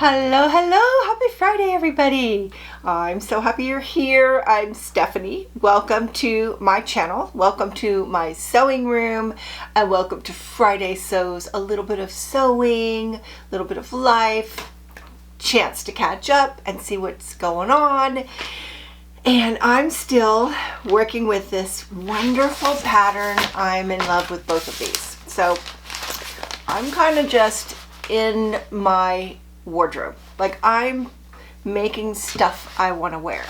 Hello, hello, happy Friday everybody. I'm so happy you're here. I'm Stephanie. Welcome to my channel. Welcome to my sewing room and welcome to Friday Sews. A little bit of sewing, a little bit of life, chance to catch up and see what's going on. And I'm still working with this wonderful pattern. I'm in love with both of these. So I'm kind of just in my wardrobe, like I'm making stuff I want to wear,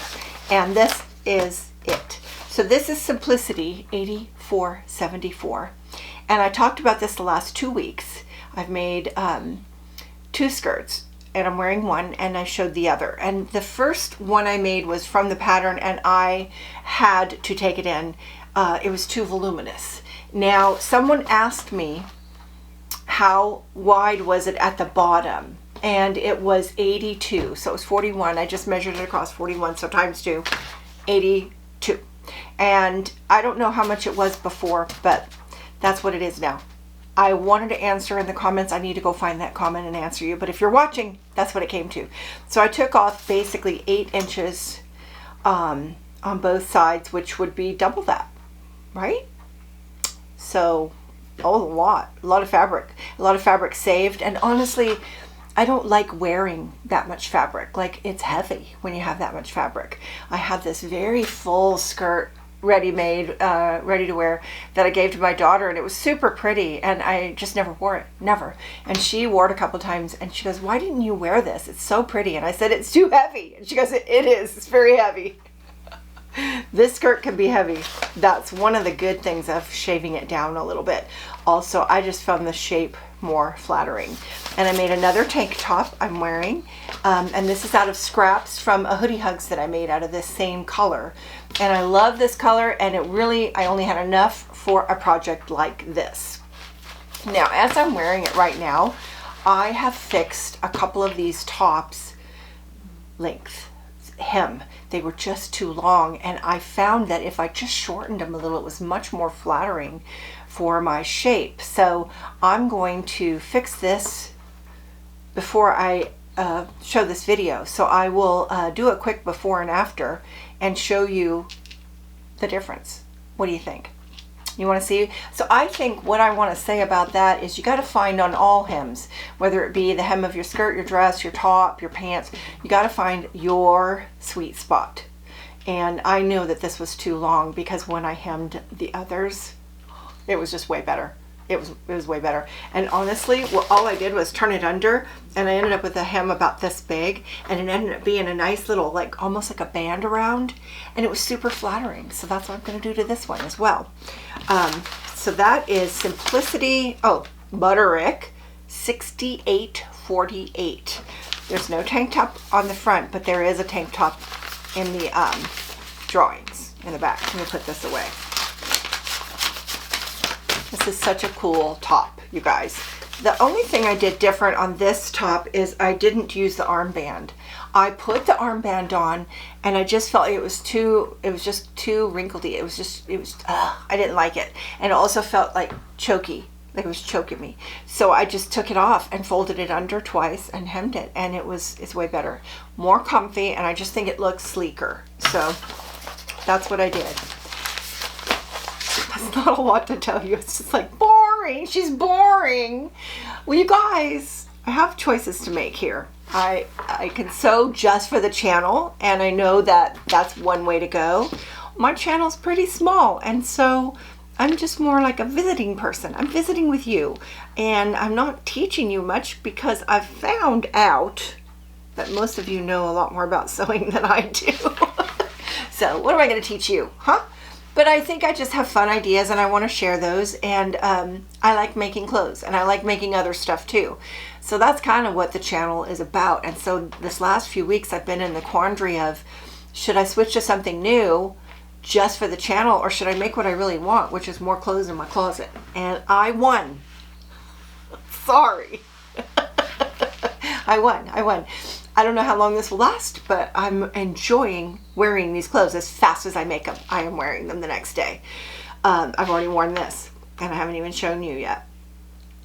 and this is it. So this is Simplicity 8474, and I talked about this the last 2 weeks. I've made 2 skirts and I'm wearing one, and I showed the other, and the first one I made was from the pattern and I had to take it in. It was too voluminous. Now someone asked me how wide was it at the bottom, and it was 82, so it was 41. I just measured it across 41, so times 2, 82. And I don't know how much it was before, but that's what it is now. I wanted to answer in the comments. I need to go find that comment and answer you, but if you're watching, that's what it came to. So I took off basically 8 inches on both sides, which would be double that, right? So a lot of fabric saved. And honestly, I don't like wearing that much fabric. Like, it's heavy when you have that much fabric. I had this very full skirt ready-made, ready to wear, that I gave to my daughter, and it was super pretty, and I just never wore it, never. And she wore it a couple times and she goes, "Why didn't you wear this? It's so pretty." And I said, "It's too heavy." And she goes, "It is, it's very heavy." This skirt can be heavy. That's one of the good things of shaving it down a little bit. Also, I just found the shape more flattering. And I made another tank top I'm wearing, and this is out of scraps from a hoodie hugs that I made out of this same color. And I love this color, and it really, I only had enough for a project like this. Now, as I'm wearing it right now, I have fixed a couple of these tops length, hem. They were just too long, and I found that if I just shortened them a little, it was much more flattering for my shape. So I'm going to fix this before I show this video. So I will do a quick before and after and show you the difference. What do you think? You want to see? So I think what I want to say about that is you got to find on all hems, whether it be the hem of your skirt, your dress, your top, your pants, you got to find your sweet spot. And I knew that this was too long because when I hemmed the others, it was just way better. It was way better. And honestly, well, all I did was turn it under, and I ended up with a hem about this big, and it ended up being a nice little, like almost like a band around, and it was super flattering. So that's what I'm going to do to this one as well. So that is Simplicity, Butterick 6848. There's no tank top on the front, but there is a tank top in the drawings in the back. Let me put this away. This is such a cool top, you guys. The only thing I did different on this top is I didn't use the armband. I put the armband on, and I just felt it was just too wrinkledy. I didn't like it. And it also felt like choky, like it was choking me. So I just took it off and folded it under twice and hemmed it, and it's way better. More comfy, and I just think it looks sleeker. So that's what I did. That's not a lot to tell you. It's just like boring. She's boring. Well, you guys, I have choices to make here. I can sew just for the channel, and I know that that's one way to go. My channel's pretty small, and so I'm just more like a visiting person. I'm visiting with you, and I'm not teaching you much because I've found out that most of you know a lot more about sewing than I do. So what am I going to teach you, huh? But I think I just have fun ideas, and I want to share those, and I like making clothes, and I like making other stuff too. So that's kind of what the channel is about. And so this last few weeks I've been in the quandary of, should I switch to something new just for the channel, or should I make what I really want, which is more clothes in my closet? And I won. Sorry. I won. I don't know how long this will last, but I'm enjoying wearing these clothes as fast as I make them. I am wearing them the next day. I've already worn this, and I haven't even shown you yet.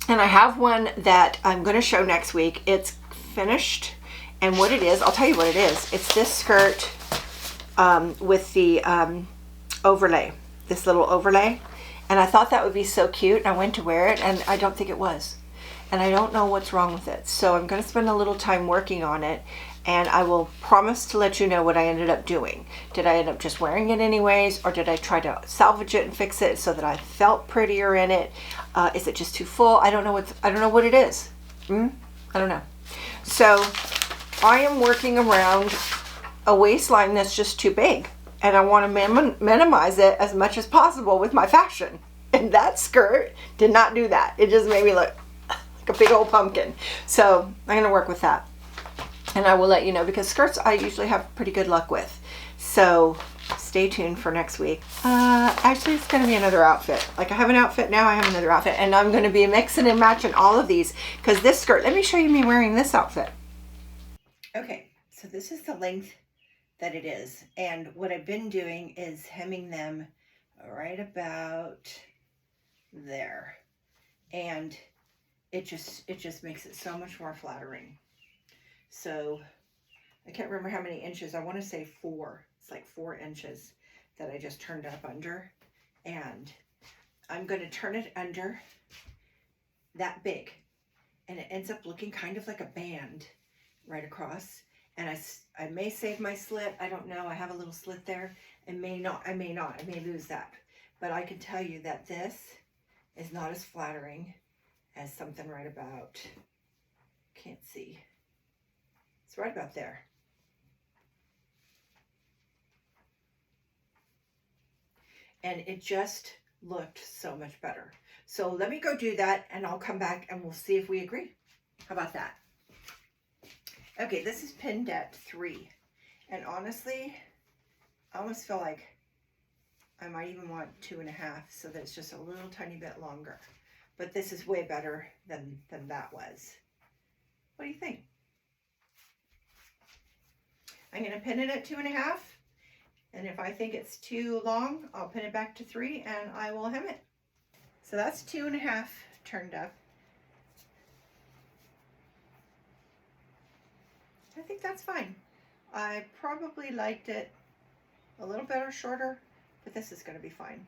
And I have one that I'm going to show next week. It's finished. And what it is, I'll tell you what it is. It's this skirt with the overlay, this little overlay. And I thought that would be so cute. And I went to wear it and I don't think it was. And I don't know what's wrong with it. So I'm going to spend a little time working on it. And I will promise to let you know what I ended up doing. Did I end up just wearing it anyways? Or did I try to salvage it and fix it so that I felt prettier in it? Is it just too full? I don't know what it is. I don't know. So I am working around a waistline that's just too big. And I want to minimize it as much as possible with my fashion. And that skirt did not do that. It just made me look like a big old pumpkin. So I'm going to work with that. And I will let you know, because skirts I usually have pretty good luck with. So stay tuned for next week. Actually, it's going to be another outfit. Like, I have an outfit now, I have another outfit. And I'm going to be mixing and matching all of these. Because this skirt, let me show you me wearing this outfit. Okay, so this is the length that it is. And what I've been doing is hemming them right about there. And it just makes it so much more flattering. So I can't remember how many inches. I want to say 4. It's like 4 inches that I just turned up under. And I'm going to turn it under that big. And it ends up looking kind of like a band right across. And I may save my slit. I don't know. I have a little slit there. And may not. I may lose that. But I can tell you that this is not as flattering as something right about, can't see. It's right about there. And it just looked so much better. So let me go do that and I'll come back and we'll see if we agree. How about that? Okay, this is pinned at 3. And honestly, I almost feel like I might even want 2.5 so that it's just a little tiny bit longer. But this is way better than that was. What do you think? I'm going to pin it at 2.5, and if I think it's too long, I'll pin it back to 3 and I will hem it. So that's 2.5 turned up. I think that's fine. I probably liked it a little better shorter, but this is going to be fine.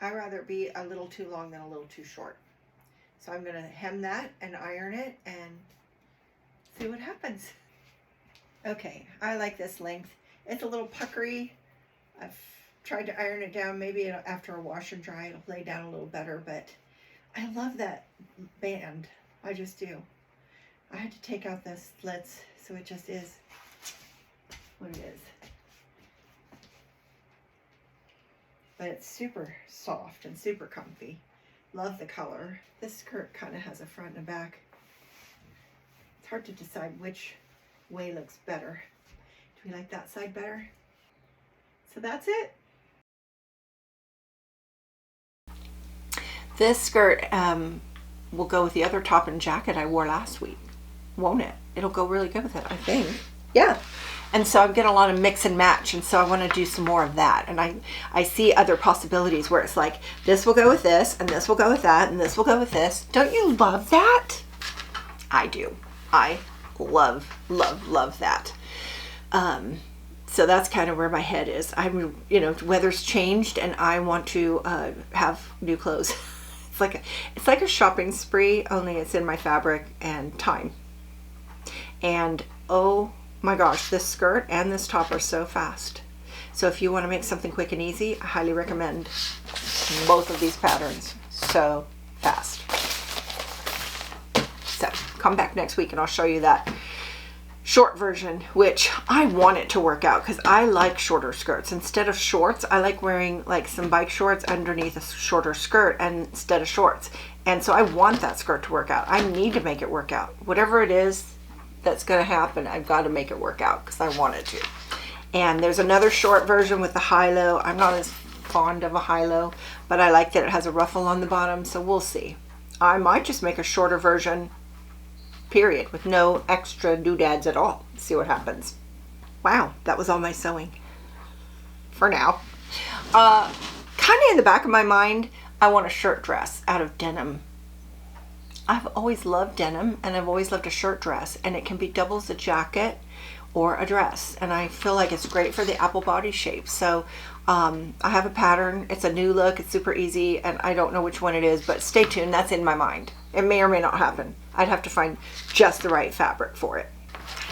I'd rather be a little too long than a little too short. So I'm going to hem that and iron it and see what happens. Okay, I like this length. It's a little puckery. I've tried to iron it down. Maybe after a wash and dry it'll lay down a little better, but I love that band. I just do. I had to take out the slits, so it just is what it is. But it's super soft and super comfy. Love the color. This skirt kind of has a front and a back. It's hard to decide which way looks better. Do we like that side better? So that's it. This skirt will go with the other top and jacket I wore last week, won't it? It'll go really good with it, I think. Yeah. And so I'm getting a lot of mix and match, and so I want to do some more of that. And I see other possibilities where it's like, this will go with this, and this will go with that, and this will go with this. Don't you love that? I do. I love, love, love that. So that's kind of where my head is. I'm, weather's changed, and I want to have new clothes. It's like a shopping spree, only it's in my fabric and time. And oh my gosh, this skirt and this top are so fast. So if you want to make something quick and easy, I highly recommend both of these patterns. So fast. So come back next week and I'll show you that short version, which I want it to work out because I like shorter skirts. Instead of shorts, I like wearing like some bike shorts underneath a shorter skirt and instead of shorts. And so I want that skirt to work out. I need to make it work out. Whatever it is that's going to happen, I've got to make it work out because I want it to. And there's another short version with the high-low. I'm not as fond of a high-low, but I like that it has a ruffle on the bottom, so we'll see. I might just make a shorter version, period, with no extra doodads at all. See what happens. Wow, that was all my sewing for now. Kind of in the back of my mind, I want a shirt dress out of denim. I've always loved denim, and I've always loved a shirt dress, and it can be double as a jacket or a dress, and I feel like it's great for the apple body shape. So I have a pattern. It's a new look. It's super easy, and I don't know which one it is, but stay tuned. That's in my mind. It may or may not happen. I'd have to find just the right fabric for it.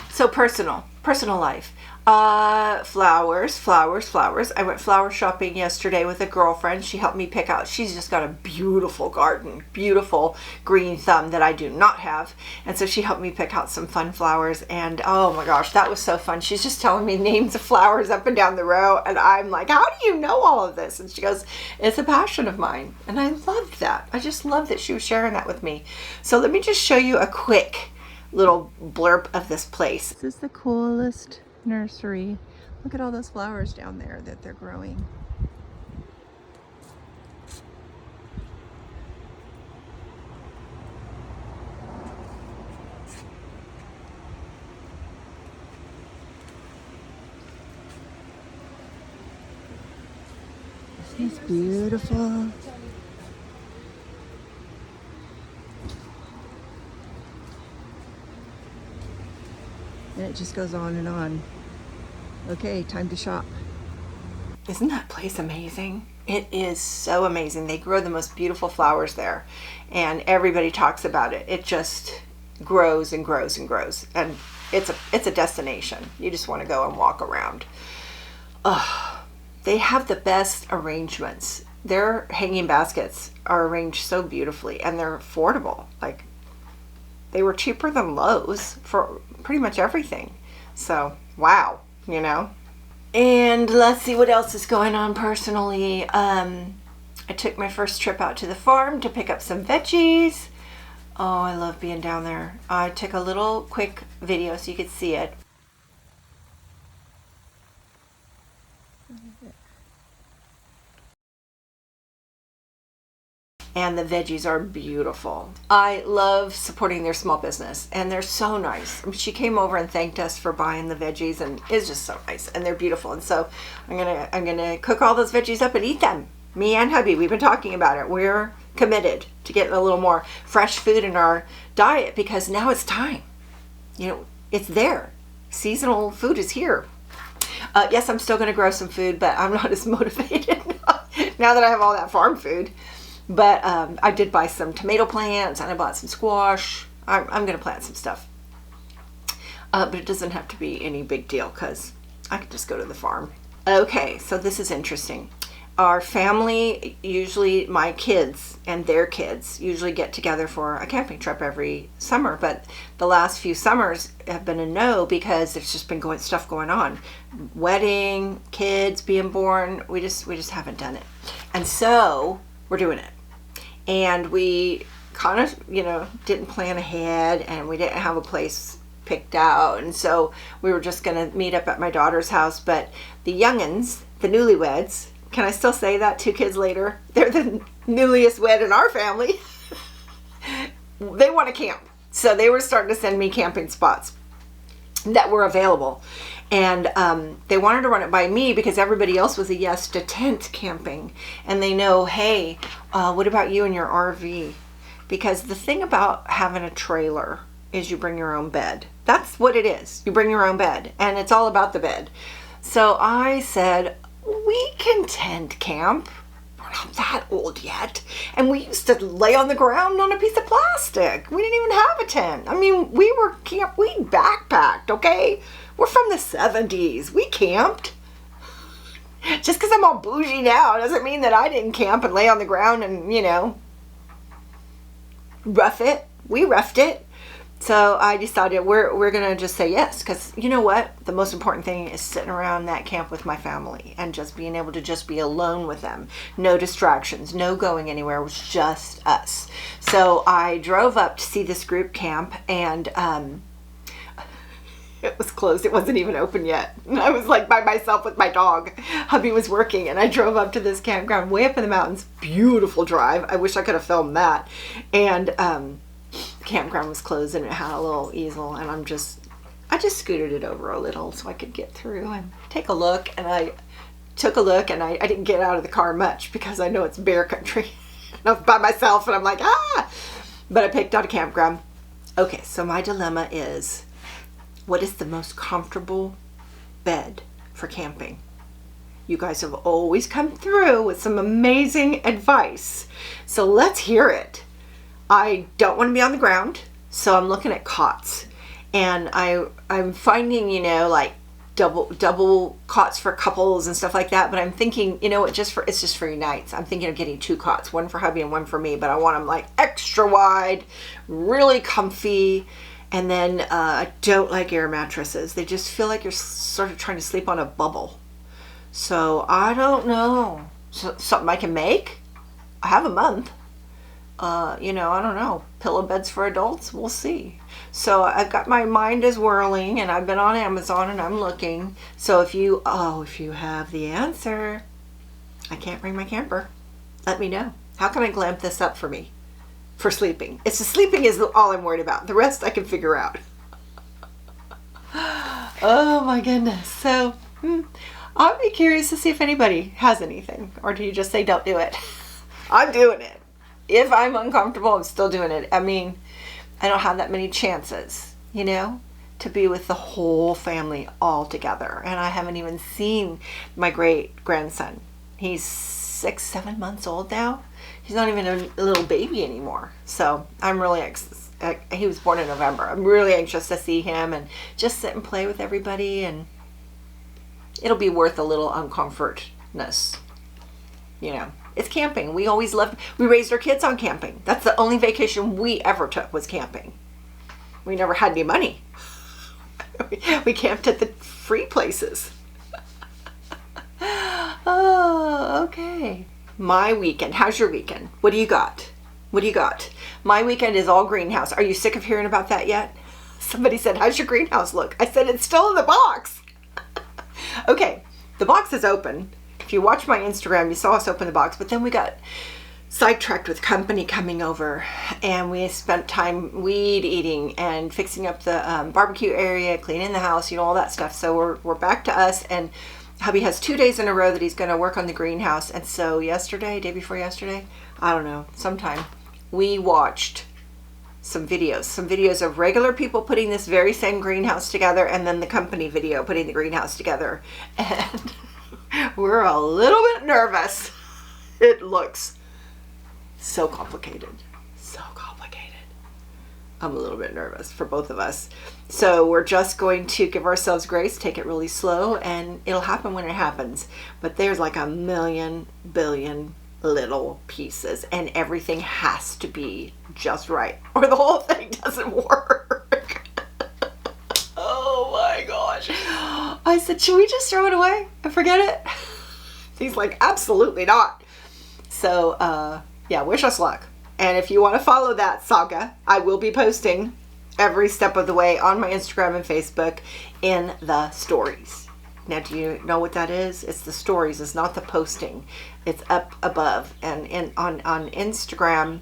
So personal life. Flowers. I went flower shopping yesterday with a girlfriend. She helped me pick out. She's just got a beautiful garden, beautiful green thumb that I do not have. And so she helped me pick out some fun flowers. And oh my gosh, that was so fun. She's just telling me names of flowers up and down the row. And I'm like, how do you know all of this? And she goes, it's a passion of mine. And I loved that. I just loved that she was sharing that with me. So let me just show you a quick little blurb of this place. This is the coolest nursery. Look at all those flowers down there that they're growing. This is beautiful. And it just goes on and on. Okay, time to shop. Isn't that place amazing? It is so amazing. They grow the most beautiful flowers there, and everybody talks about it. It just grows and grows and grows, and it's a destination. You just want to go and walk around. They have the best arrangements. Their hanging baskets are arranged so beautifully, and they're affordable. Like, they were cheaper than Lowe's for pretty much everything. So, wow, you know. And let's see what else is going on personally. I took my first trip out to the farm to pick up some veggies. Oh, I love being down there. I took a little quick video so you could see it. And the veggies are beautiful. I love supporting their small business, and they're so nice. I mean, she came over and thanked us for buying the veggies, and it's just so nice, and they're beautiful. And so I'm gonna cook all those veggies up and eat them. Me and hubby, we've been talking about it. We're committed to getting a little more fresh food in our diet, because now it's time. You know, it's there. Seasonal food is here. Yes, I'm still gonna grow some food, but I'm not as motivated now that I have all that farm food. But I did buy some tomato plants, and I bought some squash. I'm going to plant some stuff. But it doesn't have to be any big deal, because I could just go to the farm. Okay, so this is interesting. Our family, usually my kids and their kids, usually get together for a camping trip every summer. But the last few summers have been a no, because there's just been stuff going on. Wedding, kids being born. We just haven't done it. And so we're doing it. And we kind of, you know, didn't plan ahead, and we didn't have a place picked out. And so we were just going to meet up at my daughter's house. But the youngins, the newlyweds, can I still say that 2 kids later? They're the newliest wed in our family. They want to camp. So they were starting to send me camping spots that were available. And they wanted to run it by me, because everybody else was a yes to tent camping. And they know, hey, what about you and your RV? Because the thing about having a trailer is you bring your own bed. That's what it is. You bring your own bed, and it's all about the bed. So I said, we can tent camp. We're not that old yet. And we used to lay on the ground on a piece of plastic. We didn't even have a tent. I mean, we backpacked, okay? We're from the 70s. We camped. Just because I'm all bougie now doesn't mean that I didn't camp and lay on the ground and, you know, rough it. We roughed it. So I decided we're going to just say yes, because you know what? The most important thing is sitting around that camp with my family and just being able to just be alone with them. No distractions, no going anywhere. It was just us. So I drove up to see this group camp, and it was closed. It wasn't even open yet. I was like by myself with my dog. Hubby was working, and I drove up to this campground way up in the mountains. Beautiful drive. I wish I could have filmed that. And campground was closed, and it had a little easel, and I just scooted it over a little so I could get through and take a look. And I took a look, and I didn't get out of the car much, because I know it's bear country. I was by myself, and I'm like, but I picked out a campground. Okay, so my dilemma is, what is the most comfortable bed for camping? You guys have always come through with some amazing advice, so let's hear it. I don't want to be on the ground, so I'm looking at cots, and I'm finding, you know, like double cots for couples and stuff like that. But I'm thinking, you know what, it's just for nights. I'm thinking of getting 2 cots, one for hubby and one for me, but I want them like extra wide, really comfy. And then I don't like air mattresses. They just feel like you're sort of trying to sleep on a bubble. So I don't know. Something I can make. I have a month. You know, I don't know. Pillow beds for adults? We'll see. So I've got, my mind is whirling, and I've been on Amazon and I'm looking. So if you have the answer, I can't bring my camper, let me know. How can I glamp this up for me? For sleeping. It's the sleeping is all I'm worried about. The rest I can figure out. Oh my goodness. So I'll be curious to see if anybody has anything, or do you just say don't do it? I'm doing it. If I'm uncomfortable, I'm still doing it. I mean, I don't have that many chances, you know, to be with the whole family all together. And I haven't even seen my great grandson. He's 6-7 months old now. He's not even a little baby anymore. So I'm really he was born in November. I'm really anxious to see him and just sit and play with everybody, and it'll be worth a little uncomfortness. You know, it's camping. We raised our kids on camping. That's the only vacation we ever took, was camping. We never had any money. We camped at the free places. Oh, okay. My weekend. How's your weekend? What do you got? What do you got? My weekend is all greenhouse. Are you sick of hearing about that yet? Somebody said, how's your greenhouse look? I said, it's still in the box. Okay, the box is open. If you watch my Instagram, you saw us open the box, but then we got sidetracked with company coming over, and we spent time weed eating and fixing up the barbecue area, cleaning the house, you know, all that stuff. So we're back to us, and hubby has 2 days in a row that he's going to work on the greenhouse. And so day before yesterday, I don't know, sometime, we watched some videos of regular people putting this very same greenhouse together, and then the company video putting the greenhouse together. And we're a little bit nervous. It looks so complicated. So complicated. I'm a little bit nervous for both of us. So we're just going to give ourselves grace, take it really slow, and it'll happen when it happens. But there's like a million billion little pieces, and everything has to be just right, or the whole thing doesn't work. Oh my gosh. I said, should we just throw it away and forget it? He's like, absolutely not. So yeah, wish us luck. And if you want to follow that saga, I will be posting every step of the way on my Instagram and Facebook in the stories. Now, do you know what that is? It's the stories. It's not the posting. It's up above. And on Instagram,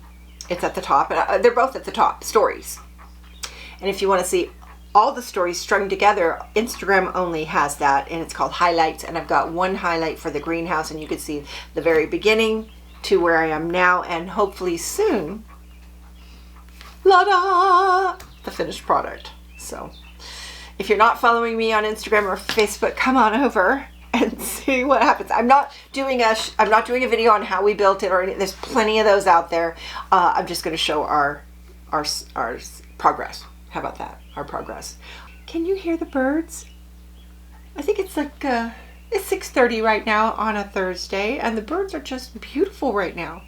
it's at the top. They're both at the top, stories. And if you want to see all the stories strung together, Instagram only has that, and it's called highlights. And I've got one highlight for the greenhouse, and you can see the very beginning to where I am now, and hopefully soon, la-da, the finished product. So if you're not following me on Instagram or Facebook, come on over and see what happens. I'm not doing a video on how we built it or anything. There's plenty of those out there. I'm just going to show our progress. How about that? Our progress. Can you hear the birds? I think it's like it's 6:30 right now on a Thursday, and the birds are just beautiful right now.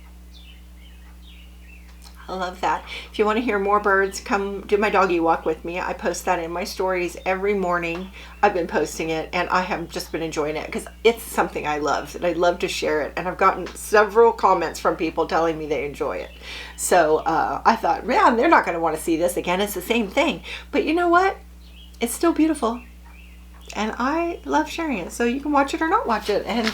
I love that. If you want to hear more birds, come do my doggy walk with me. I post that in my stories every morning. I've been posting it, and I have just been enjoying it because it's something I love, and I love to share it. And I've gotten several comments from people telling me they enjoy it. So I thought, man, they're not going to want to see this again. It's the same thing. But you know what? It's still beautiful. And I love sharing it. So you can watch it or not watch it. And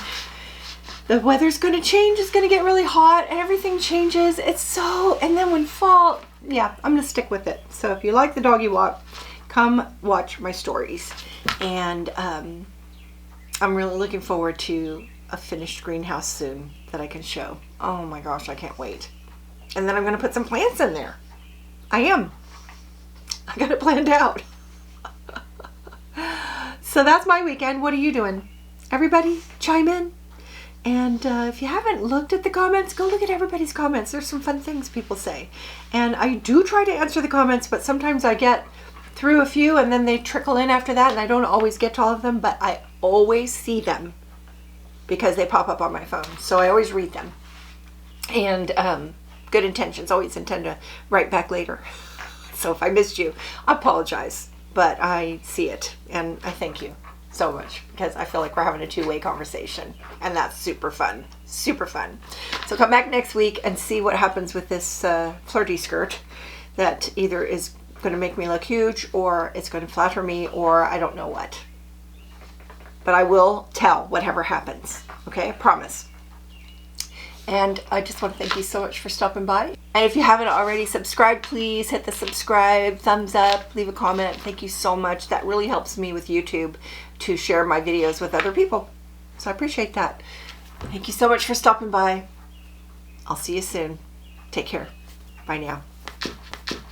the weather's going to change. It's going to get really hot, and everything changes. And then when fall, yeah, I'm going to stick with it. So if you like the doggy walk, come watch my stories. And I'm really looking forward to a finished greenhouse soon that I can show. Oh my gosh, I can't wait. And then I'm going to put some plants in there. I am. I got it planned out. So that's my weekend. What are you doing? Everybody chime in. And if you haven't looked at the comments, go look at everybody's comments. There's some fun things people say. And I do try to answer the comments, but sometimes I get through a few and then they trickle in after that, and I don't always get to all of them, but I always see them because they pop up on my phone. So I always read them. And good intentions, always intend to write back later. So if I missed you, I apologize, but I see it and I thank you so much because I feel like we're having a two-way conversation, and that's super fun, super fun. So come back next week and see what happens with this flirty skirt that either is going to make me look huge or it's going to flatter me or I don't know what. But I will tell whatever happens, okay? I promise. And I just want to thank you so much for stopping by. And if you haven't already subscribed, please hit the subscribe, thumbs up, leave a comment. Thank you so much. That really helps me with YouTube to share my videos with other people. So I appreciate that. Thank you so much for stopping by. I'll see you soon. Take care. Bye now.